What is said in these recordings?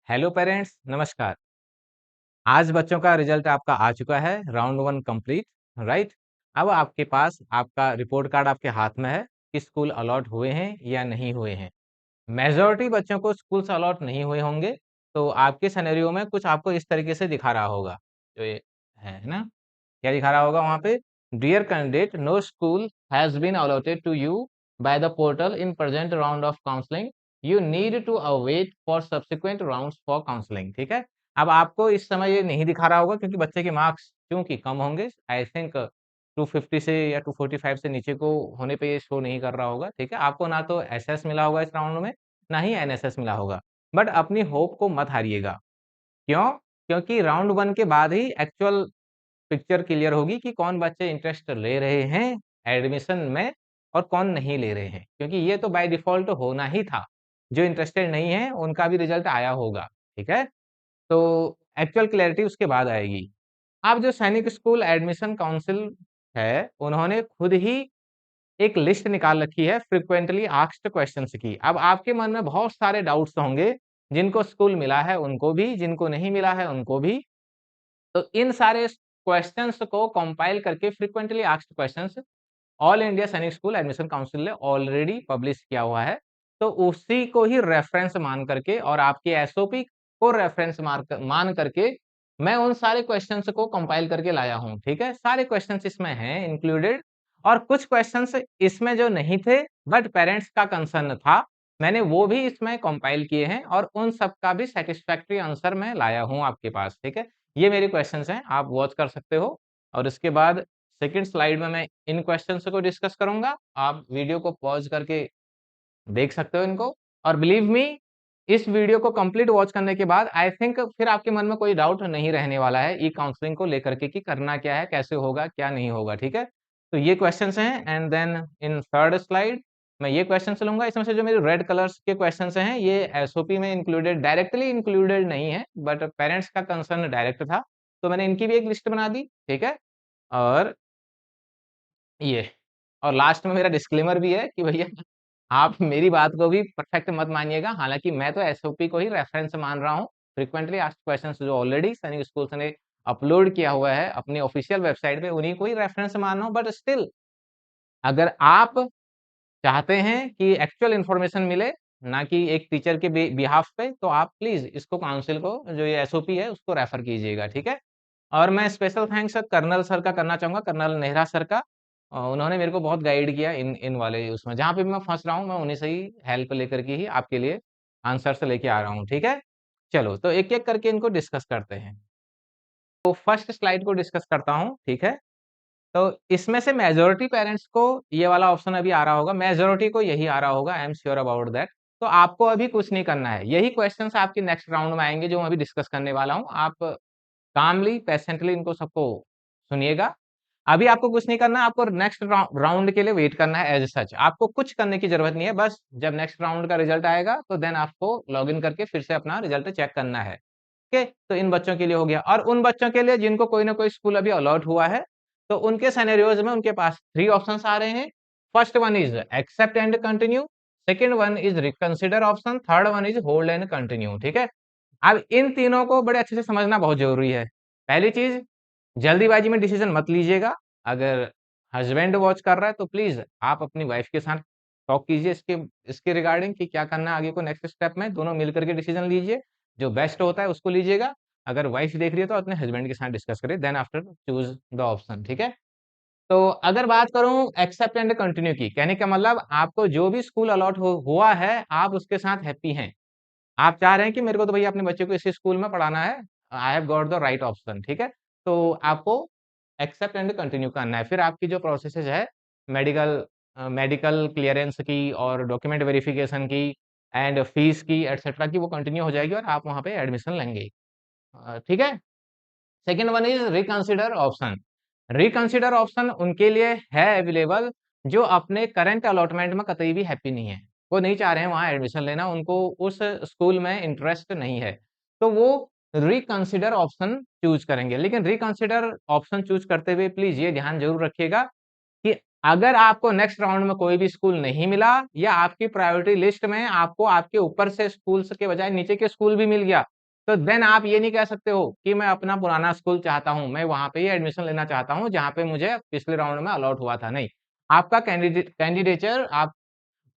Hello parents, नमस्कार। आज बच्चों का रिजल्ट आपका आ चुका है, राउंड 1 कंप्लीट, राइट? अब आपके पास आपका रिपोर्ट कार्ड आपके हाथ में है कि स्कूल अलॉट हुए हैं या नहीं हुए हैं। मेजॉरिटी बच्चों को स्कूल से अलॉट नहीं हुए होंगे, तो आपके सिनेरियो में कुछ आपको इस तरीके से दिखा रहा होगा, जो ये है ना? क्या दिखा रहा होगा वहाँ पे? Dear candidate, no school has been allotted to you by the portal in present round of counselling. You need to await for subsequent rounds for counselling, ठीक है? अब आपको इस समय ये नहीं दिखा रहा होगा क्योंकि बच्चे के मार्क्स चूँकि कम होंगे, आई थिंक 250 से या 245 से नीचे को होने पे ये शो नहीं कर रहा होगा, ठीक है? आपको ना तो एसएस मिला होगा इस राउंड में, ना ही एनएसएस मिला होगा। बट अपनी होप को मत हारिएगा। क्यों? क्योंकि राउंड 1 के बाद ही एक्चुअल पिक्चर क्लियर होगी कि कौन बच्चे इंटरेस्ट ले रहे हैं एडमिशन में और कौन नहीं ले रहे हैं। क्योंकि ये तो बाय डिफ़ॉल्ट होना ही था। जो इंटरेस्टेड नहीं है, उनका भी रिज़ल्ट आया होगा, ठीक है? तो एक्चुअल क्लैरिटी उसके बाद आएगी। अब जो सैनिक स्कूल एडमिशन काउंसिल है, उन्होंने खुद ही एक लिस्ट निकाल रखी है फ्रीक्वेंटली आस्क्ड क्वेश्चन्स की। अब आपके मन में बहुत सारे डाउट्स होंगे, जिनको स्कूल मिला है उनको भी, जिनको नहीं मिला है उनको भी। तो इन सारे क्वेश्चंस को कंपाइल करके frequently asked questions all India सैनिक स्कूल एडमिशन काउंसिल ने ऑलरेडी पब्लिश किया हुआ है। तो उसी को ही रेफरेंस मान करके और आपकी एसओपी को रेफरेंस मान करके मैं उन सारे क्वेश्चंस को कंपाइल करके लाया हूँ, ठीक है? सारे क्वेश्चंस इसमें हैं इंक्लूडेड और कुछ क्वेश्चंस इसमें जो नहीं थे बट पेरेंट्स का कंसर्न था, मैंने वो भी इसमें कंपाइल किए हैं और उन सब का भी सैटिस्फैक्टरी आंसर मैं लाया हूँ आपके पास, ठीक है? ये मेरे क्वेश्चंस हैं, आप वॉच कर सकते हो और इसके बाद सेकंड स्लाइड में मैं इन क्वेश्चंस को डिस्कस करूँगा। आप वीडियो को पॉज़ करके देख सकते हो इनको और बिलीव मी इस वीडियो को कंप्लीट वॉच करने के बाद आई थिंक फिर आपके मन में कोई डाउट नहीं रहने वाला है ई काउंसलिंग को लेकर के कि करना क्या है, कैसे होगा, क्या नहीं होगा, ठीक है? तो ये क्वेश्चंस हैं and then in third slide मैं ये क्वेश्चंस लूँगा। इसमें से जो मेरे रेड कलर्स के क्वेश्चंस हैं ये एसओपी में इंक्लूडेड डायरेक्टली इंक्लूडेड नहीं है बट पेरेंट्स का कंसर्न डायरेक्ट था। तो मैंने इनकी भी एक लिस्ट बना दी, ठीक है? और ये और लास्ट में मेरा डिस्क्लेमर भी है कि भैया आप मेरी बात को भी परफेक्ट मत मानिएगा, हालाँकि मैं तो एसओपी को ही रेफरेंस मान रहा हूँ। फ्रीक्वेंटली आस्क्ड क्वेश्चन्स जो ऑलरेडी सैनिक स्कूल्स ने अपलोड किया हुआ है अपनी ऑफिशियल वेबसाइट पे, उन्हीं को ही रेफरेंस मान रहा हूँ। बट स्टिल अगर आप चाहते हैं कि एक्चुअल इन्फॉर्मेशन मिले, ना कि एक टीचर के बिहाफ पे, तो आप प्लीज़ इसको काउंसिल को जो ये एसओपी है उसको रेफर कीजिएगा, ठीक है? और मैं स्पेशल थैंक्स कर्नल सर का करना चाहूँगा, कर्नल नेहरा सर का। उन्होंने मेरे को बहुत गाइड किया इन इन वाले उसमें, जहाँ पे भी मैं फँस रहा हूँ, मैं उन्हीं से ही हेल्प लेकर के ही आपके लिए आंसर्स लेके आ रहा हूँ, ठीक है? चलो, तो एक-एक करके इनको डिस्कस करते हैं। तो फर्स्ट स्लाइड को डिस्कस करता हूँ, ठीक है? तो इसमें से मेजॉरिटी पेरेंट्स को ये वाला ऑप्शन अभी आ रहा होगा, मेजॉरिटी को यही आ रहा होगा, I am sure about that. तो आपको अभी कुछ नहीं करना है, यही क्वेश्चन्स आपके नेक्स्ट राउंड में आएँगे जो मैं अभी डिस्कस करने वाला हूँ। आप कामली, पेशेंटली इनको सबको सुनिएगा। अभी आपको कुछ नहीं करना है, आपको नेक्स्ट राउंड के लिए वेट करना है एज़ सच। आपको कुछ करने की ज़रूरत नहीं है, बस जब नेक्स्ट राउंड का रिज़ल्ट आएगा, तो देन आपको लॉगिन करके फिर से अपना रिज़ल्ट चेक करना है। ओके? तो इन बच्चों के लिए हो गया और उन बच्चों के लिए जिनको कोई ना कोई स्कूल अभी अलॉट हुआ है, तो उनके सिनेरियोज़ में उनके पास 3 ऑप्शंस आ रहे हैं। First one is accept and continue, second one is reconsider option, third one is hold and continue, ठीक है? अब इन तीनों को बड़े अच्छे से समझना बहुत ज़रूरी है। पहली चीज़, जल्दीबाज़ी में डिसीज़न मत लीजिएगा। अगर हस्बैंड वॉच कर रहा है, तो प्लीज़ आप अपनी वाइफ़ के साथ टॉक कीजिए इसके इसके रिगार्डिंग कि क्या करना है आगे को नेक्स्ट स्टेप में, दोनों मिल कर के डिसीज़न लीजिए। जो बेस्ट होता है उसको लीजिएगा। अगर वाइफ़ देख रही है, तो अपने हस्बैंड के साथ डिस्कस करिए, then after choose the option, ठीक है? तो अगर बात करूँ एक्सेप्ट एंड कंटिन्यू की, कहने का मतलब आपको जो भी स्कूल अलॉट हुआ है, आप उसके साथ हैप्पी हैं। आप चाह रहे हैं कि मेरे को तो भैया अपने बच्चे को इसी स्कूल में पढ़ाना है, I have got the right option, ठीक है? तो आपको एक्सेप्ट एंड कंटिन्यू करना है। फिर आपकी जो प्रोसेसेज़ है मेडिकल मेडिकल क्लीयरेंस की और डॉक्यूमेंट वेरिफिकेशन की एंड फीस की एटसेट्रा की वो कंटिन्यू हो जाएगी और आप वहाँ पे एडमिशन लेंगे। ठीक है? Second one is reconsider option. Reconsider option उनके लिए है अवेलेबल जो अपने करंट अलॉटमेंट में कतई भी हैप्पी नहीं है। वो नहीं चाह रहे हैं वहाँ एडमिशन लेना, उनको उस स्कूल में इंटरेस्ट नहीं है। तो वो रिकंसिडर ऑप्शन चूज़ करेंगे। लेकिन रिकंसिडर ऑप्शन चूज़ करते हुए प्लीज़ ये ध्यान ज़रूर रखिएगा कि अगर आपको नेक्स्ट राउंड में कोई भी स्कूल नहीं मिला या आपकी प्रायोरिटी लिस्ट में आपको आपके ऊपर से स्कूल्स के बजाय नीचे के स्कूल भी मिल गया, तो देन आप ये नहीं कह सकते हो कि मैं अपना पुराना स्कूल चाहता हूँ, मैं वहाँ पे ही एडमिशन लेना चाहता हूँ जहाँ पे मुझे पिछले राउंड में अलॉट हुआ था, नहीं। आपका कैंडिडेचर आप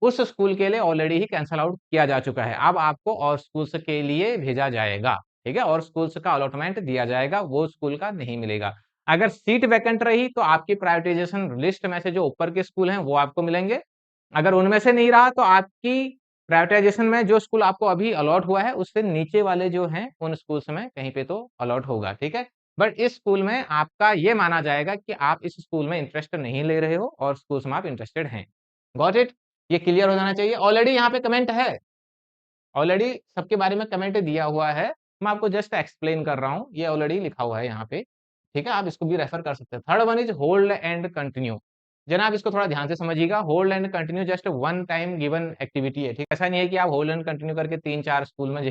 उस स्कूल के लिए ऑलरेडी ही कैंसल आउट किया जा चुका है। अब आपको और स्कूल्स के लिए भेजा जाएगा, ठीक है? और स्कूल्स का अलॉटमेंट दिया जाएगा, वो स्कूल का नहीं मिलेगा। अगर सीट वैकेंट रही तो आपकी प्रायोरिटाइजेशन लिस्ट में से जो ऊपर के स्कूल हैं वो आपको मिलेंगे। अगर उनमें से नहीं रहा तो आपकी प्रायोरिटाइजेशन में जो स्कूल आपको अभी अलॉट हुआ है उससे नीचे वाले जो हैं उन स्कूल्स में कहीं पे तो अलॉट होगा, ठीक है? बट इस स्कूल में आपका ये माना जाएगा कि आप इस स्कूल में इंटरेस्ट नहीं ले रहे हो और स्कूल्स में आप इंटरेस्टेड हैं। Got it? ये क्लियर हो जाना चाहिए। ऑलरेडी यहाँ पे कमेंट है, ऑलरेडी सबके बारे में कमेंट दिया हुआ है। मैं आपको जस्ट एक्सप्लेन कर रहा हूँ, ये ऑलरेडी लिखा हुआ है यहाँ पे, ठीक है? आप इसको भी रेफर कर सकते हैं। Third one is hold and continue. जनाब इसको थोड़ा ध्यान से समझिएगा, hold and continue just one time given activity है, ठीक है? ऐसा नहीं है कि आप होल्ड एंड कंटिन्यू करके 3-4 स्कूल में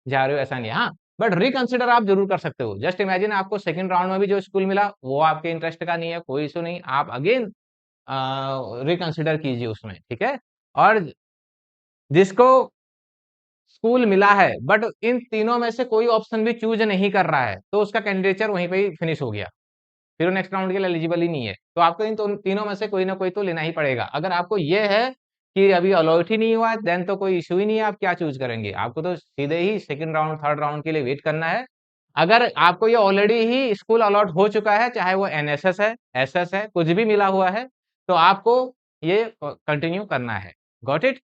जा रहे हो, ऐसा नहीं है, हाँ। बट रिकंसिडर आप ज़रूर कर सकते हो। जस्ट इमेजिन आपको सेकंड राउंड में भी जो स्कूल मिला, वो आपके इंटरेस्ट का नहीं है, कोई इश्यू नहीं, आप अगेन रिकंसिडर कीजिए उसमें, ठीक है? और जिसको स्कूल मिला है बट इन तीनों में से कोई ऑप्शन भी चूज नहीं कर रहा है तो उसका कैंडिडेचर वहीं पे ही फिनिश हो गया, फिर वो नेक्स्ट राउंड के लिए एलिजिबल ही नहीं है। तो आपको इन तीनों में से कोई ना कोई तो लेना ही पड़ेगा। अगर आपको ये है कि अभी अलॉट ही नहीं हुआ है देन तो कोई इशू ही नहीं है, आप क्या चूज करेंगे? आपको तो सीधे ही सेकंड राउंड थर्ड राउंड के लिए वेट करना है। अगर आपको ये ऑलरेडी ही स्कूल अलॉट हो चुका है, चाहे वो एनएसएस है, एसएस है, कुछ भी मिला हुआ है, तो आपको ये कंटिन्यू करना है। Got it?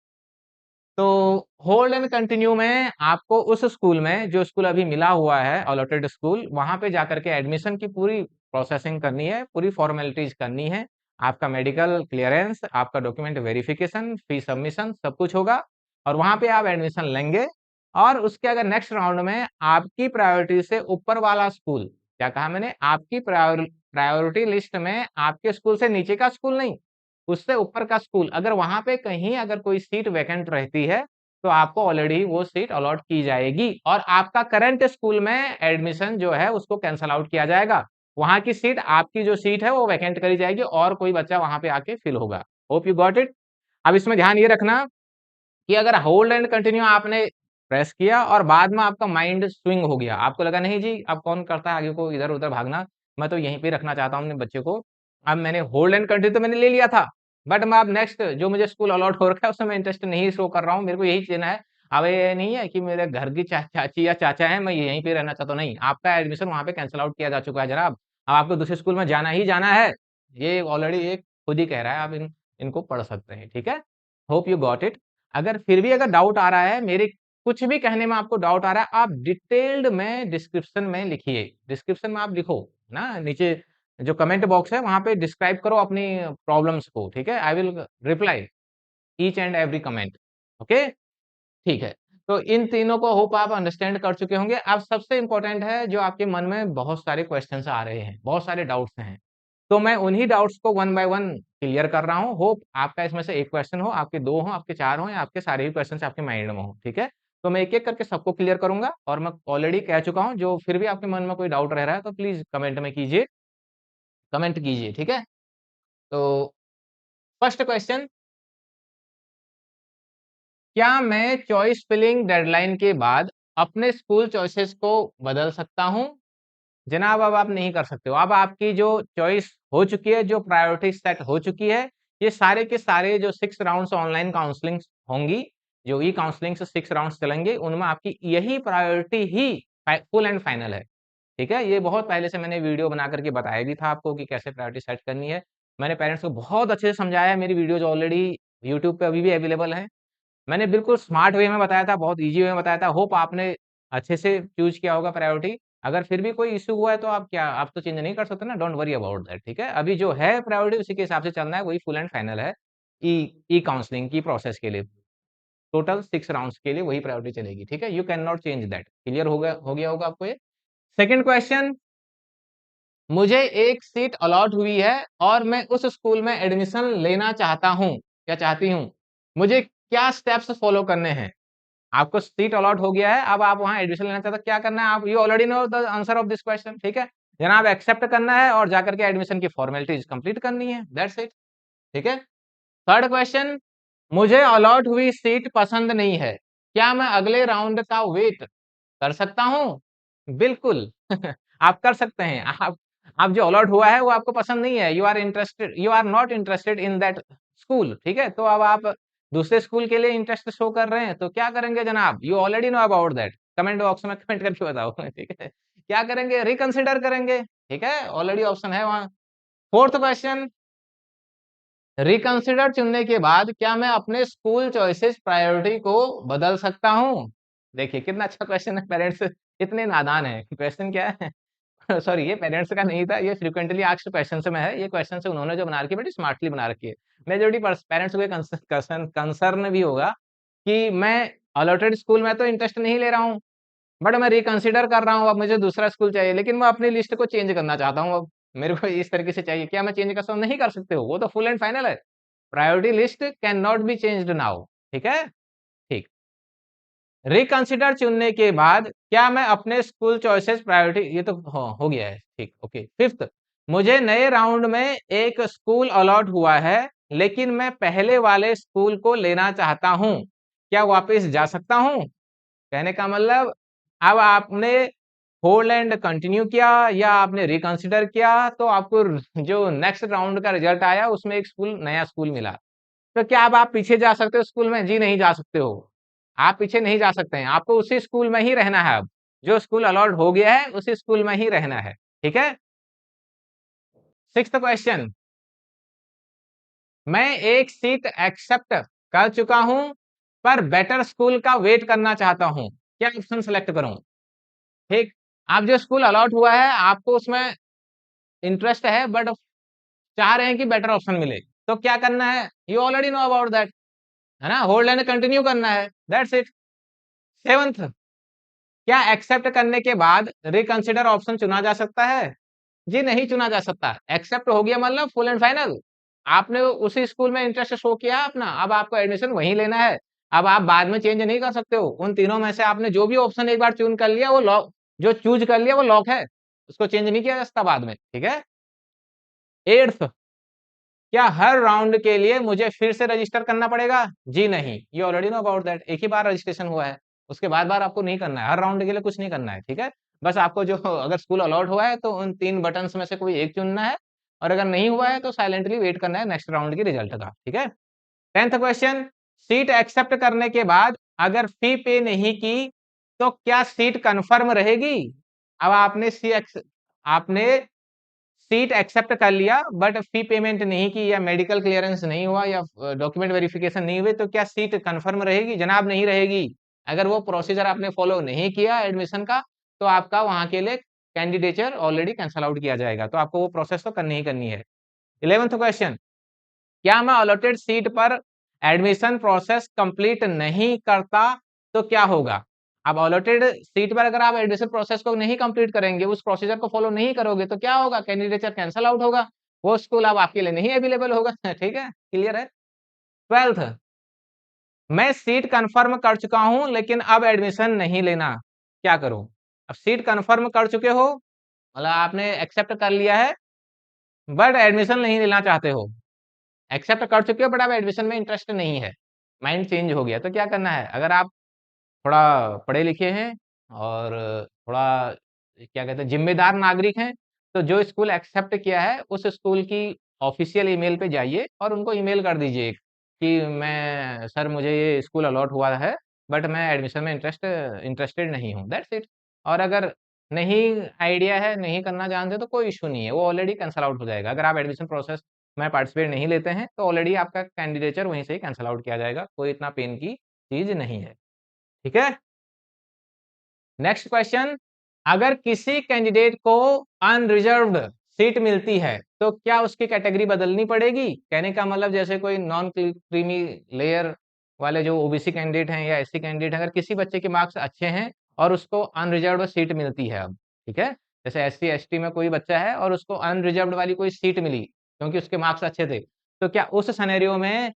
तो होल्ड एंड कंटिन्यू में आपको उस स्कूल में जो स्कूल अभी मिला हुआ है अलॉटेड स्कूल, वहां पे जाकर के एडमिशन की पूरी प्रोसेसिंग करनी है, पूरी फॉर्मेलिटीज करनी है। आपका मेडिकल क्लियरेंस, आपका डॉक्यूमेंट वेरिफिकेशन, फी सबमिशन सब कुछ होगा और वहां पे आप एडमिशन लेंगे। और उसके अगर नेक्स्ट राउंड में आपकी प्रायोरिटी से ऊपर वाला स्कूल, क्या कहा मैंने? आपकी प्रायोरिटी लिस्ट में आपके स्कूल से नीचे का स्कूल नहीं, उससे ऊपर का स्कूल, अगर वहाँ पे कहीं अगर कोई सीट वैकेंट रहती है, तो आपको ऑलरेडी वो सीट अलॉट की जाएगी और आपका करंट स्कूल में एडमिशन जो है उसको कैंसल आउट किया जाएगा। वहाँ की सीट, आपकी जो सीट है वो वैकेंट करी जाएगी और कोई बच्चा वहाँ पे आके फिल होगा। Hope you got it? अब इसमें ध्यान ये रखना कि अगर होल्ड एंड कंटिन्यू आपने प्रेस किया और बाद में आपका माइंड स्विंग हो गया, आपको लगा नहीं जी अब कौन करता है आगे को इधर-उधर भागना, मैं तो यहीं पे रखना चाहता हूँ अपने बच्चे को। अब मैंने होल्ड एंड कंटिन्यू तो मैंने ले लिया था, बट मैं अब नेक्स्ट जो मुझे स्कूल अलॉट हो रखा है उसमें मैं इंटरेस्ट नहीं शो कर रहा हूँ, मेरे को यही लेना है। अब ये नहीं है कि मेरे घर की चाची या चाचा हैं, मैं यहीं पे रहना चाहता हूँ, नहीं, आपका एडमिशन वहाँ पे कैंसल आउट किया जा चुका है जनाब। अब आपको दूसरे स्कूल में जाना ही जाना है। ये ऑलरेडी एक खुद ही कह रहा है, आप इनको पढ़ सकते हैं, ठीक है? Hope you got it. अगर फिर भी अगर डाउट आ रहा है, मेरे कुछ भी कहने में आपको डाउट आ रहा है, आप डिटेल्ड में डिस्क्रिप्शन में लिखिए। डिस्क्रिप्शन में आप लिखो ना, नीचे जो कमेंट बॉक्स है वहाँ पे डिस्क्राइब करो अपनी प्रॉब्लम्स को, ठीक है? I will reply each and every comment. Okay? ठीक है। तो इन तीनों को होप आप अंडरस्टैंड कर चुके होंगे। अब सबसे इम्पोर्टेंट है जो आपके मन में बहुत सारे क्वेश्चन्स आ रहे हैं, बहुत सारे डाउट्स हैं। तो मैं उन्हीं डाउट्स को वन बाय वन क्लियर कर रहा हूँ। होप आपका इसमें से 1 क्वेश्चन हो, आपके 2 हो, आपके 4 हो या आपके सारे ही क्वेश्चन्स आपके माइंड में हो, ठीक है? तो मैं एक-एक करके सबको क्लियर करूँगा और मैं ऑलरेडी कह चुका हूँ, जो फिर भी आपके मन में कोई डाउट रह रहा है तो प्लीज़ कमेंट में कीजिए, कमेंट कीजिए, ठीक है? तो फर्स्ट क्वेश्चन, क्या मैं चॉइस फिलिंग डेडलाइन के बाद अपने स्कूल चॉइसेस को बदल सकता हूँ? जनाब अब आप नहीं कर सकते हो। अब आपकी जो चॉइस हो चुकी है, जो प्रायोरिटी सेट हो चुकी है, ये सारे के सारे जो 6 राउंड्स ऑनलाइन काउंसलिंग्स होंगी, जो ई काउंसलिंग से 6 राउंड्स चलेंगे, उनमें आपकी यही priority he full and final है। ठीक है? ये बहुत पहले से मैंने वीडियो बना करके बताया भी था आपको कि कैसे प्रायोरिटी सेट करनी है। मैंने पेरेंट्स को बहुत अच्छे से समझाया है, मेरी वीडियोज़ ऑलरेडी यूट्यूब पे अभी भी अवेलेबल हैं। मैंने बिल्कुल स्मार्ट वे में बताया था, बहुत ईज़ी वे में बताया था। होप आपने अच्छे से चूज़ किया होगा प्रायोरिटी। अगर फिर भी कोई इश्यू हुआ है तो आप तो चेंज नहीं कर सकते ना, डोंट वरी अबाउट दैट, ठीक है? अभी जो है प्रायोरिटी उसी के हिसाब से चलना है, वही फुल एंड फाइनल है। ई ई काउंसलिंग की प्रोसेस के लिए। टोटल 6 राउंड्स के लिए वही प्रायोरिटी चलेगी, ठीक है? You can not change that. Clear हो गया होगा आपको ये? सेकंड क्वेश्चन, मुझे एक सीट अलॉट हुई है और मैं उस स्कूल में एडमिशन लेना चाहता हूँ या चाहती हूँ। मुझे क्या स्टेप्स फॉलो करने हैं? आपको सीट अलॉट हो गया है, अब आप वहाँ एडमिशन लेना चाहते हो, क्या करना है? आप you already know the answer of this question, ठीक है? जनाब एक्सेप्ट करना है और जाकर के एडमिशन की फॉर्मेलिटीज कंप्लीट करनी है, दैट्स इट, ठीक है? थर्ड क्वेश्चन, मुझे अलॉट हुई सीट पसंद नहीं है, क्या मैं अगले राउंड का वेट कर सकता हूँ? बिल्कुल। आप कर सकते हैं। आप जो अलॉट हुआ है वो आपको पसंद नहीं है, you are not interested in that school, ठीक है? तो अब आप दूसरे स्कूल के लिए इंटरेस्ट शो कर रहे हैं, तो क्या करेंगे जनाब? You already know about that. Comment box में कमेंट करके बताओ, ठीक है? क्या करेंगे? रिकंसिडर करेंगे, ठीक है? ऑलरेडी ऑप्शन है वहाँ। 4th क्वेश्चन, रिकंसिडर चुनने के बाद क्या मैं अपने स्कूल चॉइसेस प्रायोरिटी को बदल सकता हूँ? देखिए कितना अच्छा क्वेश्चन है, पेरेंट्स इतने नादान हैं। क्वेश्चन क्या है? सॉरी, ये पेरेंट्स का नहीं था, ये फ्रीक्वेंटली आस्क्ड क्वेश्चन से में है। ये क्वेश्चन से उन्होंने जो बना रखी है बड़ी स्मार्टली बना रखी है। मेजॉरिटी पेरेंट्स को ये कंसर्न भी होगा कि मैं अलॉटेड स्कूल में तो इंटरेस्ट नहीं ले रहा हूँ, बट मैं रिकंसिडर कर रहा हूँ, अब मुझे दूसरा स्कूल चाहिए, लेकिन मैं अपनी लिस्ट को चेंज करना चाहता हूँ अब। मेरे को इस तरीके से चाहिए, क्या मैं चेंज कर सकता हूँ? नहीं कर सकते हो, वो तो फुल एंड फाइनल है। Priority list can not be changed now, ठीक है? ठीक। रिकंसिडर चुनने के बाद क्या मैं अपने स्कूल चॉइसेस प्रायोरिटी, ये तो हो गया है, ठीक, ओके। 5th, मुझे नए राउंड में एक स्कूल अलॉट हुआ है, लेकिन मैं पहले वाले स्कूल को लेना चाहता हूँ, क्या वापस जा सकता हूँ? कहने का मतलब अब आपने होल्ड एंड कंटिन्यू किया या आपने रिकंसिडर किया, तो आपको जो नेक्स्ट राउंड का रिजल्ट आया उसमें एक स्कूल, नया स्कूल मिला। तो क्या अब आप पीछे जा सकते हो स्कूल में? जी नहीं जा सकते हो। आप पीछे नहीं जा सकते हैं, आपको उसी स्कूल में ही रहना है अब। जो स्कूल अलॉट हो गया है उसी स्कूल में ही रहना है, ठीक है? 6th क्वेश्चन, मैं एक सीट एक्सेप्ट कर चुका हूं पर बेटर स्कूल का वेट करना चाहता हूं, क्या ऑप्शन सेलेक्ट करूं? ठीक, आप जो स्कूल अलॉट हुआ है आपको उसमें इंटरेस्ट है, बट चाह रहे हैं कि बेटर ऑप्शन मिले, तो क्या करना है? You already know about that, है ना? होल्ड एंड कंटिन्यू करना है, दैट्स इट। 7th, क्या एक्सेप्ट करने के बाद रिकंसिडर ऑप्शन चुना जा सकता है? जी नहीं चुना जा सकता। एक्सेप्ट हो गया मतलब फुल एंड फाइनल। आपने उसी स्कूल में इंटरेस्ट शो किया अपना, अब आपको एडमिशन वहीं लेना है। अब आप बाद में चेंज नहीं कर सकते हो। उन तीनों में से आपने जो भी ऑप्शन एक बार चूज़ कर लिया वो लॉक, जो चूज़ कर लिया वो लॉक है। उसको चेंज नहीं किया जा सकता बाद में, ठीक है? 8th, क्या हर राउंड के लिए मुझे फिर से रजिस्टर करना पड़ेगा? जी नहीं, you already know about that. एक ही बार रजिस्ट्रेशन हुआ है, उसके बाद-बार आपको नहीं करना है, हर राउंड के लिए कुछ नहीं करना है, ठीक है? बस आपको जो अगर स्कूल अलॉट हुआ है तो उन 3 बटन्स में से कोई एक चुनना है, और अगर नहीं हुआ है तो साइलेंटली वेट करना है नेक्स्ट राउंड के रिजल्ट का, ठीक है? 10th क्वेश्चन, सीट एक्सेप्ट करने के बाद अगर फी पे नहीं की, तो क्या सीट कन्फर्म रहेगी? अब आपने सीट एक्सेप्ट कर लिया बट फी पेमेंट नहीं की या मेडिकल क्लियरेंस नहीं हुआ या डॉक्यूमेंट वेरिफिकेशन नहीं हुए, तो क्या सीट कंफर्म रहेगी? जनाब नहीं रहेगी। अगर वो प्रोसीजर आपने फॉलो नहीं किया एडमिशन का, तो आपका वहां के लिए कैंडिडेचर ऑलरेडी कैंसल आउट किया जाएगा, तो आपको वो प्रोसेस तो करनी ही करनी है। 11th क्वेश्चन, क्या मैं अलॉटेड सीट पर एडमिशन प्रोसेस कंप्लीट नहीं करता तो क्या होगा? अब अलॉटेड सीट पर अगर आप एडमिशन प्रोसेस को नहीं कंप्लीट करेंगे, उस प्रोसीजर को फॉलो नहीं करोगे, तो क्या होगा? कैंडिडेचर कैंसल आउट होगा, वो स्कूल अब आपके लिए नहीं अवेलेबल होगा। ठीक है, क्लियर है? 12th, मैं सीट कंफर्म कर चुका हूं लेकिन अब एडमिशन नहीं लेना, क्या करूं? अब सीट कंफर्म कर चुके हो, मतलब आपने एक्सेप्ट कर लिया है बट एडमिशन नहीं लेना चाहते हो। एक्सेप्ट कर चुके हो बट अब एडमिशन में इंटरेस्ट नहीं है, माइंड चेंज हो गया, तो क्या करना है? अगर आप थोड़ा पढ़े लिखे हैं और थोड़ा क्या कहते हैं जिम्मेदार नागरिक हैं, तो जो स्कूल एक्सेप्ट किया है उस स्कूल की ऑफिशियल ईमेल पे जाइए और उनको ईमेल कर दीजिए कि मैं सर मुझे ये स्कूल अलॉट हुआ है बट मैं एडमिशन में इंटरेस्टेड नहीं हूँ, दैट्स इट। और अगर नहीं आइडिया है, नहीं करना जानते, तो कोई इशू नहीं है, वो ऑलरेडी कैंसल आउट हो जाएगा। अगर आप एडमिशन प्रोसेस में पार्टिसिपेट नहीं लेते हैं तो ऑलरेडी आपका कैंडिडेचर वहीं से ही कैंसल आउट किया जाएगा, कोई इतना पेन की चीज नहीं है, ठीक है? नेक्स्ट क्वेश्चन, अगर किसी कैंडिडेट को अनरिजर्व्ड सीट मिलती है तो क्या उसकी कैटेगरी बदलनी पड़ेगी? कहने का मतलब जैसे कोई नॉन क्रीमी लेयर वाले जो ओबीसी कैंडिडेट हैं या एससी कैंडिडेट हैं, अगर किसी बच्चे के मार्क्स अच्छे हैं और उसको अनरिजर्व्ड सीट मिलती है अब, ठीक है? जैसे एससी एसटी में कोई बच्चा है और उसको अनरिजर्व्ड वाली कोई सीट मिली क्योंकि उसके मार्क्स अच्छे थे, तो क्या उस सिनेरियो में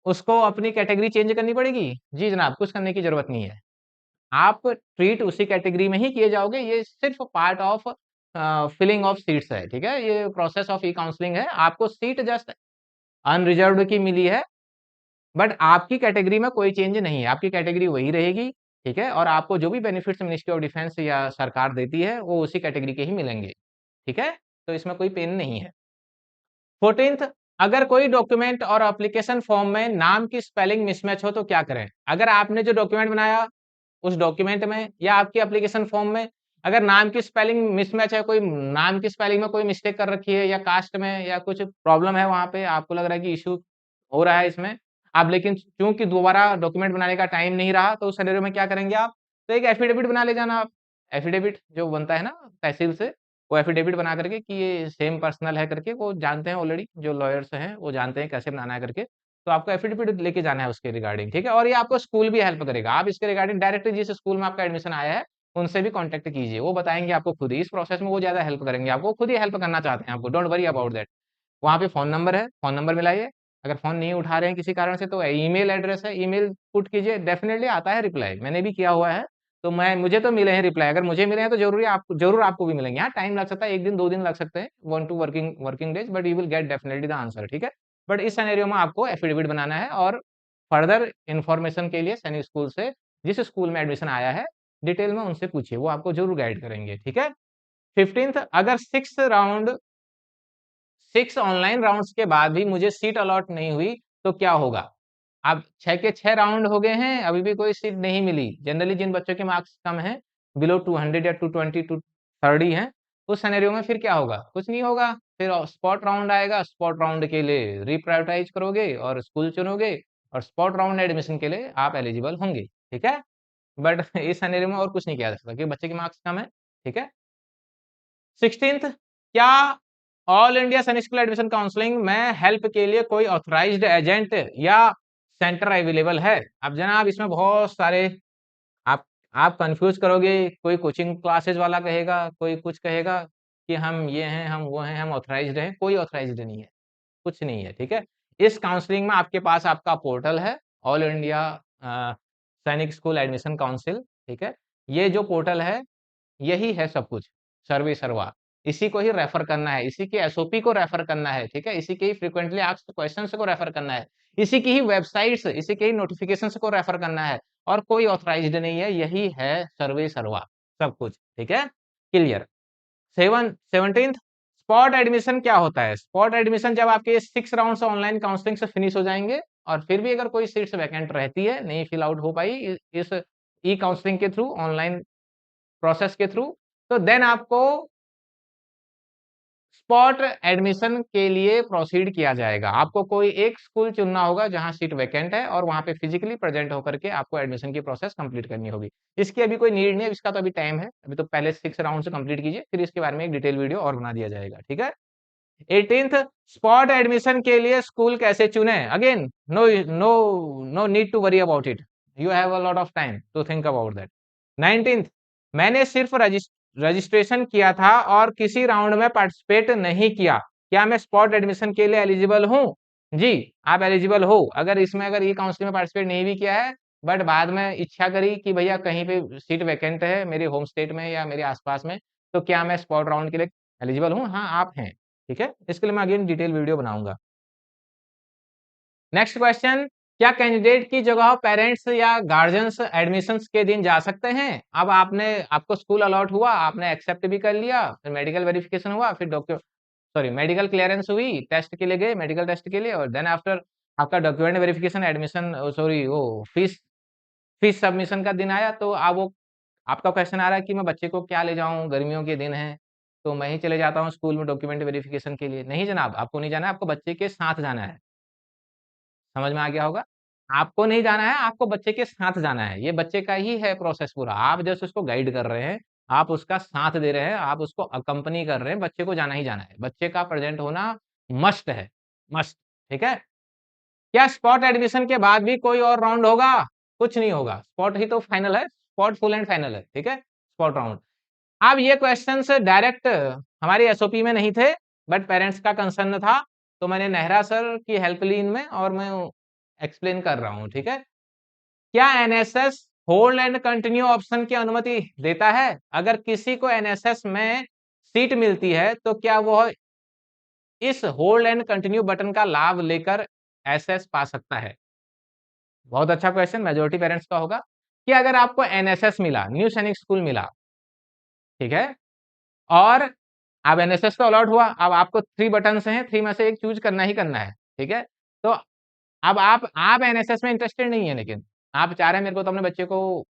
उसको अपनी कैटेगरी चेंज करनी पड़ेगी? जी जनाब, कुछ करने की जरूरत नहीं है। आप ट्रीट उसी कैटेगरी में ही किए जाओगे, ये सिर्फ part of filling of seats है, ठीक है? ये प्रोसेस ऑफ ई काउंसलिंग है, आपको सीट जस्ट अनरिजर्व्ड की मिली है, बट आपकी कैटेगरी में कोई चेंज नहीं है, आपकी कैटेगरी वही रहेगी। ठीक है? और आपको जो भी बेनिफिट्स मिनिस्ट्री ऑफ डिफेंस या सरकार देती है, वो उसी कैटेगरी के ही मिलेंगे, ठीक है? तो इसमें कोई पेन नहीं है। 14th, अगर कोई डॉक्यूमेंट और एप्लीकेशन फॉर्म में नाम की स्पेलिंग मिसमैच हो तो क्या करें? अगर आपने जो डॉक्यूमेंट बनाया, उस डॉक्यूमेंट में या आपकी एप्लीकेशन फॉर्म में अगर नाम की स्पेलिंग मिसमैच है, कोई नाम की स्पेलिंग में कोई मिस्टेक कर रखी है या कास्ट में या कुछ प्रॉब्लम है वहाँ पे, आपको लग रहा है कि इश्यू हो रहा है इसमें, आप लेकिन चूँकि दोबारा डॉक्यूमेंट बनाने का टाइम नहीं रहा, तो उस सिनेरियो में क्या करेंगे आप? तो एक एफिडेविट बना ले जाना आप। एफिडेविट जो बनता है ना तहसील से, वो एफिडेविट बना करके कि ये सेम पर्सनल है करके, वो जानते हैं ऑलरेडी, जो लॉयर्स हैं, वो जानते हैं कैसे बनाना है करके। तो आपको एफिडेविट लेके जाना है उसके रिगार्डिंग, ठीक है? और ये आपको स्कूल भी हेल्प करेगा। आप इसके रिगार्डिंग डायरेक्टली जिस स्कूल में आपका एडमिशन आया है, उनसे भी कॉन्टैक्ट कीजिए। वो बताएँगे आपको खुद ही, इस प्रोसेस में वो ज़्यादा हेल्प करेंगे आपको, खुद ही हेल्प करना चाहते हैं आपको, डोंट वरी अबाउट दैट। वहाँ पे फ़ोन नंबर है, फ़ोन नंबर मिलाइए। अगर फ़ोन नहीं उठा रहे हैं किसी कारण से तो ईमेल एड्रेस है, ईमेल पुट कीजिए, डेफ़िनिटली आता है रिप्लाई। मैंने भी किया हुआ है, तो मुझे तो मिले हैं रिप्लाई। अगर मुझे मिले हैं तो ज़रूर आपको भी मिलेंगे। हाँ, टाइम लग सकता है, 1 दिन, 2 दिन लग सकते हैं, 1 two working working days, but you will get definitely the answer, ठीक है? बट इस सिनेरियो में आपको एफिडेविट बनाना है और फर्दर इन्फॉर्मेशन के लिए सैनिक स्कूल से जिस स्कूल में एडमिशन आया है, डिटेल में उनसे पूछिए, वो आपको ज़रूर गाइड करेंगे, ठीक है? 15th, अगर 6 ऑनलाइन राउंड्स के बाद भी मुझे सीट अलॉट नहीं हुई, तो क्या होगा? अब 6 के 6 राउंड हो गए हैं, अभी भी कोई सीट नहीं मिली। जनरली जिन बच्चों के मार्क्स कम हैं, बिलो 200 या 220 टू 30 हैं, उस सिनेरियो में फिर क्या होगा? कुछ नहीं होगा, फिर स्पॉट राउंड आएगा, स्पॉट राउंड के लिए रिप्रायोरिटाइज़ करोगे और स्कूल चुनोगे और स्पॉट राउंड एडमिशन के लिए आप एलिजिबल होंगे, ठीक है? बट इस सिनेरियो में और कुछ नहीं किया जा सकता क्योंकि बच्चे के मार्क्स कम हैं, ठीक है? 16th, क्या ऑल इंडिया सैनिक स्कूल एडमिशन काउंसलिंग में हेल्प के लिए कोई ऑथराइज्ड एजेंट या सेंटर अवेलेबल है? अब जनाब इसमें बहुत सारे आप आप कंफ्यूज करोगे, कोई कोचिंग क्लासेस वाला कहेगा, कोई कुछ कहेगा कि हम ये हैं, हम वो हैं, हम ऑथराइज्ड हैं, कोई ऑथराइज्ड नहीं है, कुछ नहीं है, ठीक है? इस काउंसलिंग में आपके पास आपका पोर्टल है, ऑल इंडिया सैनिक स्कूल एडमिशन काउंसिल, ठीक है? ये जो पोर्टल है यही है सब कुछ, सर्वे सर्वा। इसी को ही रेफर करना है, इसी के एसओपी को रेफर करना है, ठीक है? इसी के ही फ्रीक्वेंटली आस्क्ड क्वेश्चन्स को रेफर करना है, इसी की ही वेबसाइट्स, इसी के ही नोटिफिकेशंस को रेफर करना है और कोई ऑथराइज्ड नहीं है, यही है सर्वे सर्वा, सब कुछ, ठीक है? क्लियर। 17th, स्पॉट एडमिशन क्या होता है? स्पॉट एडमिशन जब आपके 6 राउंड्स ऑनलाइन काउंसलिंग से फिनिश हो जाएँगे और फिर भी अगर कोई सीट्स वैकेंट रहती है, नहीं फिल आउट हो पाई इस ई काउंसलिंग के थ्रू, ऑनलाइन प्रोसेस के थ्रू, तो देन आपको स्पॉट एडमिशन के लिए प्रोसीड किया जाएगा। आपको कोई एक स्कूल चुनना होगा जहाँ सीट वैकेंट है और वहाँ पे फिजिकली प्रेजेंट होकर के आपको एडमिशन की प्रोसेस कंप्लीट करनी होगी। इसकी अभी कोई नीड नहीं है, इसका तो अभी टाइम है। अभी तो पहले 6 राउंड्स कंप्लीट कीजिए, फिर इसके बारे में एक डिटेल वीडियो और बना दिया जाएगा, ठीक है? 18th, स्पॉट एडमिशन के लिए स्कूल कैसे चुनें? Again no no no need to worry about it. You have a lot of time to think about that. 19th, मैंने सिर्फ रजिस्ट्रेशन किया था और किसी राउंड में पार्टिसिपेट नहीं किया। क्या मैं स्पॉट एडमिशन के लिए एलिजिबल हूँ? जी, आप एलिजिबल हो। अगर ई काउंसलिंग में पार्टिसिपेट नहीं भी किया है, बट बाद में इच्छा करी कि भैया कहीं पे सीट वैकेंट है मेरे होम स्टेट में या मेरे आस-पास में, तो क्या मैं स्पॉट राउंड के लिए एलिजिबल हूँ? हाँ, आप हैं। ठीक है? इसके लिए मैं अगेन डिटेल वीडियो बनाऊँगा। नेक्स्ट क्वेश्चन, क्या कैंडिडेट की जगह पेरेंट्स या गार्जियंस एडमिशंस के दिन जा सकते हैं? अब आपको स्कूल अलॉट हुआ, आपने एक्सेप्ट भी कर लिया, फिर मेडिकल वेरिफिकेशन हुआ, फिर मेडिकल क्लियरेंस हुई, टेस्ट के लिए गए, मेडिकल टेस्ट के लिए और देन आफ्टर आपका डॉक्यूमेंट वेरिफिकेशन एडमिशन वो फीस सबमिशन का दिन आया तो अब वो आपका क्वेश्चन आ रहा है कि मैं बच्चे को क्या ले जाऊँ, गर्मियों के दिन हैं, तो मैं ही चले जाता हूँ स्कूल में डॉक्यूमेंट वेरिफिकेशन के लिए। नहीं जनाब, आपको नहीं जाना है, आपको बच्चे के साथ जाना है। समझ में आ गया होगा? आपको नहीं जाना है, आपको बच्चे के साथ जाना है। ये बच्चे का ही है प्रोसेस पूरा। आप जस्ट उसको गाइड कर रहे हैं, आप उसका साथ दे रहे हैं, आप उसको अकम्पनी कर रहे हैं, बच्चे को जाना ही जाना है। बच्चे का प्रेज़ेंट होना मस्ट है, मस्ट, ठीक है? क्या स्पॉट एडमिशन के बाद भी कोई और राउंड होगा? कुछ नहीं होगा, स्पॉट ही तो फाइनल है, स्पॉट फुल एंड फाइनल है, ठीक है? Spot round. अब ये क्वेश्चंस डायरेक्ट हमारी एसओपी में नहीं थे, बट पेरेंट्स का कंसर्न था, तो मैंने नेहरा सर की हेल्प ली इनमें और मैं एक्सप्लेन कर रहा हूँ, ठीक है? क्या NSS hold and continue option की अनुमति देता है? अगर किसी को एनएसएस में सीट मिलती है, तो क्या वह इस होल्ड एंड कंटिन्यू बटन का लाभ लेकर एसएस पा सकता है? बहुत अच्छा क्वेश्चन मेजॉरिटी पेरेंट्स का होगा। कि अगर आपको एनएसएस मिला, न्यू सैनिक स्कूल मिला, ठीक है, और अब एनएसएस तो अलॉट हुआ, अब आपको 3 बटन्स हैं, 3 में से एक चूज़ करना ही करना है, ठीक है? तो अब आप एनएसएस में इंटरेस्टेड नहीं है, लेकिन आप चाह रहे हैं मेरे को तो अपने बच्चे को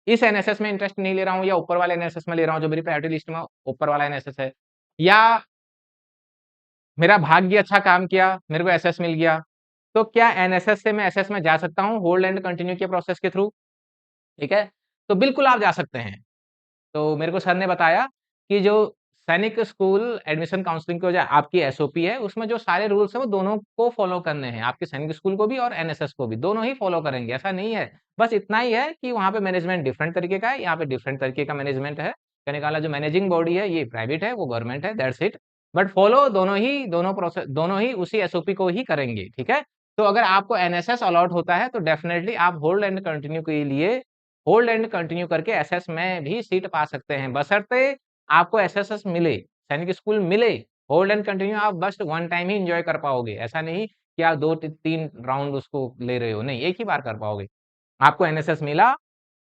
इस एनएसएस में इंटरेस्ट नहीं ले रहा हूँ या ऊपर वाले एनएसएस में ले रहा हूँ, जो मेरी प्रायोरिटी लिस्ट में ऊपर वाला एनएसएस है, या मेरा भाग्य अच्छा काम किया, मेरे को एसएस मिल गया, तो क्या एनएसएस से मैं एसएस में जा सकता हूँ होल्ड एंड कंटिन्यू के प्रोसेस के थ्रू? ठीक है? तो बिल्कुल आप जा सकते हैं। तो मेरे को सर ने बताया कि जो सैनिक स्कूल एडमिशन काउंसलिंग की जो आपकी एसओपी है, उसमें जो सारे रूल्स हैं वो दोनों को फॉलो करने हैं, आपके सैनिक स्कूल को भी और एनएसएस को भी, दोनों ही फॉलो करेंगे, ऐसा नहीं है। बस इतना ही है कि वहाँ पे मैनेजमेंट डिफरेंट तरीके का है, यहाँ पे डिफरेंट तरीके का मैनेजमेंट है। कहने का वाला जो मैनेजिंग बॉडी है, ये प्राइवेट है, वो गवर्नमेंट है, दैट्स इट। बट फॉलो दोनों ही उसी एसओपी को ही करेंगे, ठीक है? तो अगर आपको एनएसएस अलॉट होता है, तो डेफिनिटली आप होल्ड एंड कंटिन्यू के लिए होल्ड एंड कंटिन्यू करके एसएस में भी सीट पा सकते हैं, बशर्ते आपको एसएसएस मिले, सैनिक स्कूल मिले। होल्ड एंड कंटिन्यू आप बस वन टाइम ही एन्जॉय कर पाओगे, ऐसा नहीं कि आप 2-3 राउंड उसको ले रहे हो, नहीं, एक ही बार कर पाओगे। आपको एनएसएस मिला,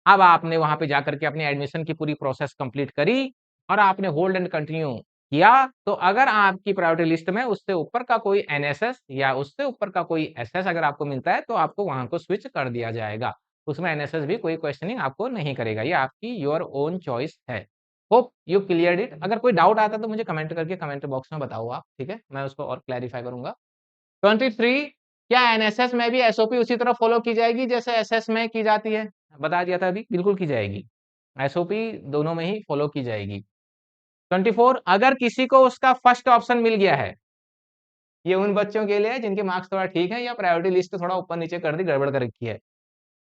अब आपने वहाँ पे जाकर के अपनी एडमिशन की पूरी प्रोसेस कंप्लीट करी और आपने होल्ड एंड कंटिन्यू किया, तो अगर आपकी प्रायोरिटी लिस्ट में उससे ऊपर का कोई एनएसएस या उससे ऊपर का कोई एसएस अगर आपको मिलता है, तो आपको वहाँ को स्विच कर दिया जाएगा। उसमें एनएसएस भी कोई क्वेश्चनिंग आपको नहीं करेगा, ये आपकी योर ओन चॉइस है। Hope you cleared it. अगर कोई डाउट आता है तो मुझे कमेंट करके कमेंट बॉक्स में बताओ आप, ठीक है? मैं उसको और क्लैरिफाई करूँगा। 23 क्या एनएसएस में भी एसओपी उसी तरह फॉलो की जाएगी जैसे एसएस में की जाती है? बता दिया था अभी, बिल्कुल की जाएगी। एसओपी दोनों में ही फॉलो की जाएगी। 24 अगर किसी को उसका फर्स्ट ऑप्शन मिल गया है, ये उन बच्चों के लिए है जिनके मार्क्स थोड़ा ठीक है या प्रायोरिटी लिस्ट थोड़ा ऊपर-नीचे कर दी, गड़बड़ कर रखी है,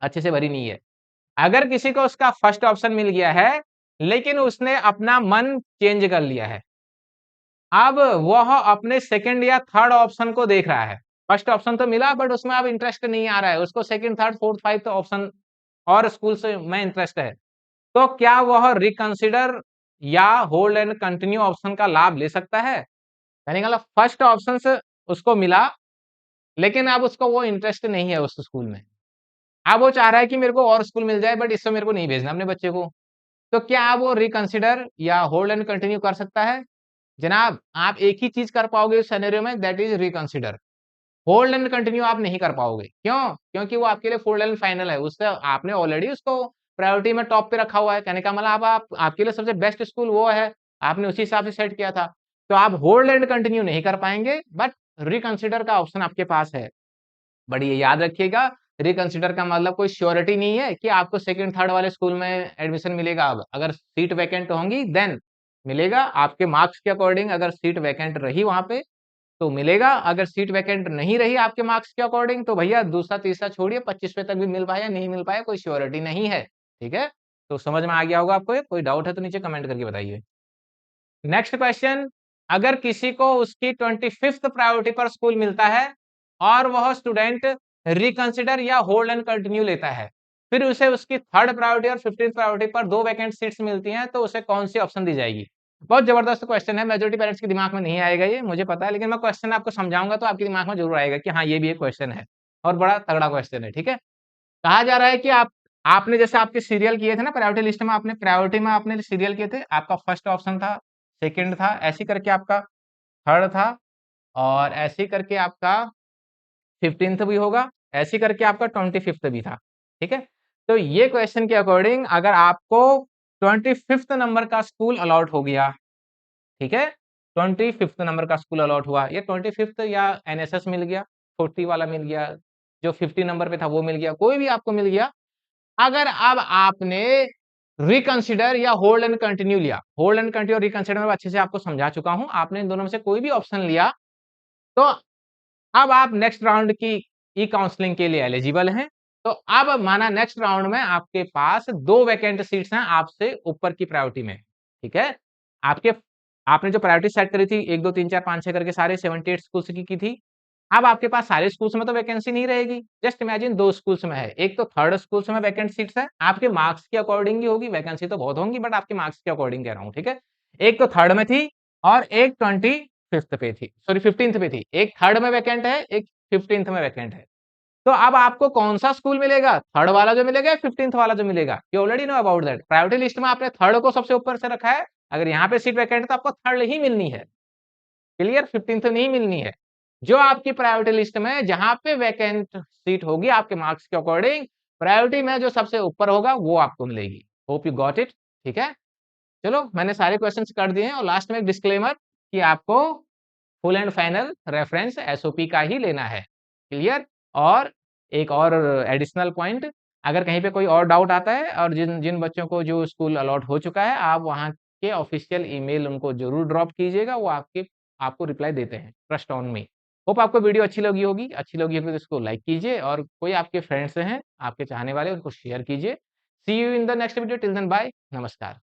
अच्छे से भरी नहीं है। अगर किसी को उसका फर्स्ट ऑप्शन मिल गया है, लेकिन उसने अपना मन चेंज कर लिया है, अब वह अपने सेकंड या थर्ड ऑप्शन को देख रहा है। फर्स्ट ऑप्शन तो मिला बट उसमें अब इंटरेस्ट नहीं आ रहा है, उसको second, third, fourth, fifth option और स्कूल से में इंटरेस्ट है। तो क्या वह रिकंसिडर या होल्ड एंड कंटिन्यू ऑप्शन का लाभ ले सकता है? यानी मतलब फर्स्ट ऑप्शन से उसको मिला, लेकिन अब उसको वो इंटरेस्ट नहीं है उस स्कूल में। अब वो चाह रहा है कि मेरे को और स्कूल मिल जाए बट इससे मेरे को नहीं भेजना अपने बच्चे को। तो क्या वो रिकंसिडर या होल्ड एंड कंटिन्यू कर सकता है? जनाब, आप एक ही चीज़ कर पाओगे इस सिनेरियो में, that is reconsider. Hold and continue आप नहीं कर पाओगे। क्यों? क्योंकि वो आपके लिए फुल एंड फाइनल है। उससे आपने ऑलरेडी उसको प्रायोरिटी में टॉप पे रखा हुआ है। कहने का मतलब अब आप आपके लिए सबसे बेस्ट स्कूल वो है। आपने उसी हिसाब से सेट किया था। तो आप होल्ड एंड कंटिन्यू नहीं कर पाएँगे, बट रिकंसिडर का ऑप्शन आपके पास है। बट ये याद रखिएगा, रिकंसिडर का मतलब कोई श्योरिटी नहीं है कि आपको सेकंड, थर्ड वाले स्कूल में एडमिशन मिलेगा अब। अगर सीट वैकेंट होंगी देन मिलेगा। आपके मार्क्स के अकॉर्डिंग अगर सीट वैकेंट रही वहाँ पे तो मिलेगा, अगर सीट वैकेंट नहीं रही आपके मार्क्स के अकॉर्डिंग तो भैया दूसरा, तीसरा छोड़िए 25वें तक भी मिल पाए या नहीं मिल पाए कोई श्योरिटी नहीं है, ठीक है? तो समझ में आ गया होगा आपको ये? कोई डाउट है तो नीचे कमेंट करके बताइए। नेक्स्ट क्वेश्चन, अगर किसी को उसकी 25th प्रायोरिटी पर स्कूल मिलता है और वह स्टूडेंट रिकंसिडर या होल्ड एंड कंटिन्यू लेता है, फिर उसे उसकी थर्ड प्रायोरिटी और 15th प्रायोरिटी पर 2 वैकेंट सीट्स मिलती हैं, तो उसे कौन सी ऑप्शन दी जाएगी? बहुत जबरदस्त क्वेश्चन है, मेजॉरिटी पेरेंट्स के दिमाग में नहीं आएगा ये, मुझे पता है, लेकिन मैं क्वेश्चन आपको समझाऊँगा तो आपके दिमाग में ज़रूर आएगा कि हाँ, ये भी एक क्वेश्चन है और बड़ा तगड़ा क्वेश्चन है, ठीक है? कहा जा रहा है कि आपने जैसे आपके सीरियल किए थे ना प्रायोरिटी लिस्ट में, आपने प्रायोरिटी में आपने सीरियल किए थे, आपका फर्स्ट ऑप्शन था, सेकंड था, ऐसे करके आपका थर्ड था और ऐसे करके आपका 15th भी होगा, ऐसे करके आपका 25th भी था, ठीक है? तो ये क्वेश्चन के अकॉर्डिंग अगर आपको 25th नंबर का स्कूल अलॉट हो गया, ठीक है? 25th नंबर का स्कूल अलॉट हुआ, ये 25th या एनएसएस मिल गया, 40 वाला मिल गया, जो 50 नंबर पे था वो मिल गया, कोई भी आपको मिल गया। अगर अब आपने रिकंसिडर या होल्ड एंड कंटिन्यू लिया, होल्ड एंड कंटिन्यू और रिकंसिडर मैं अच्छे से आपको समझा चुका हूँ, आपने इन दोनों में से कोई भी ऑप्शन लिया, तो अब आप नेक्स्ट राउंड की ई काउंसलिंग के लिए एलिजिबल हैं। तो अब माना नेक्स्ट राउंड में आपके पास 2 वैकेंट सीट्स हैं आपसे ऊपर की प्रायोरिटी में, ठीक है? आपके आपने जो प्रायोरिटी सेट करी थी 1, 2, 3, 4, 5, 6 करके सारे 78 स्कूल्स की थी। अब आपके पास सारे स्कूल्स में तो वैकेंसी नहीं रहेगी। जस्ट इमेजिन 2 स्कूल्स में है। एक तो थर्ड स्कूल्स में वैकेंट सीट्स है। आपके मार्क्स के अकॉर्डिंग ही होगी, वैकेंसी तो बहुत होंगी बट आपके मार्क्स के अकॉर्डिंग कह रहा हूँ, ठीक है? एक तो थर्ड में थी और एक 25th पे थी, सॉरी 15th पे थी। एक थर्ड में वैकेंट है, एक 15th में वैकेंट है। तो अब आपको कौन-सा स्कूल मिलेगा? थर्ड वाला जो मिलेगा या 15th वाला जो मिलेगा? You already know about that. Priority list में आपने थर्ड को सबसे ऊपर से रखा है, अगर यहाँ पे सीट वैकेंट है तो आपको थर्ड ही मिलनी है। क्लियर? 15th नहीं मिलनी है। जो आपकी प्रायोरिटी लिस्ट में जहाँ पे वैकेंट सीट होगी आपके मार्क्स के अकॉर्डिंग, प्रायोरिटी में जो सबसे ऊपर होगा वो आपको मिलेगी। होप यू गॉट इट, ठीक है? चलो मैंने सारे क्वेश्चंस कर दिए हैं और लास्ट में एक डिस्क्लेमर कि आपको full and final reference SOP का ही लेना है। क्लियर? और एक और एडिशनल पॉइंट, अगर कहीं पे कोई और डाउट आता है और जिन जिन बच्चों को जो स्कूल अलॉट हो चुका है, आप वहाँ के ऑफिशियल ईमेल उनको ज़रूर ड्रॉप कीजिएगा, वो आपको रिप्लाई देते हैं। Trust on me. होप आपको वीडियो अच्छी लगी होगी तो इसको लाइक कीजिए और कोई आपके फ्रेंड्स हैं, आपके चाहने वाले उनको शेयर कीजिए। See you in the next video, till then bye, नमस्कार।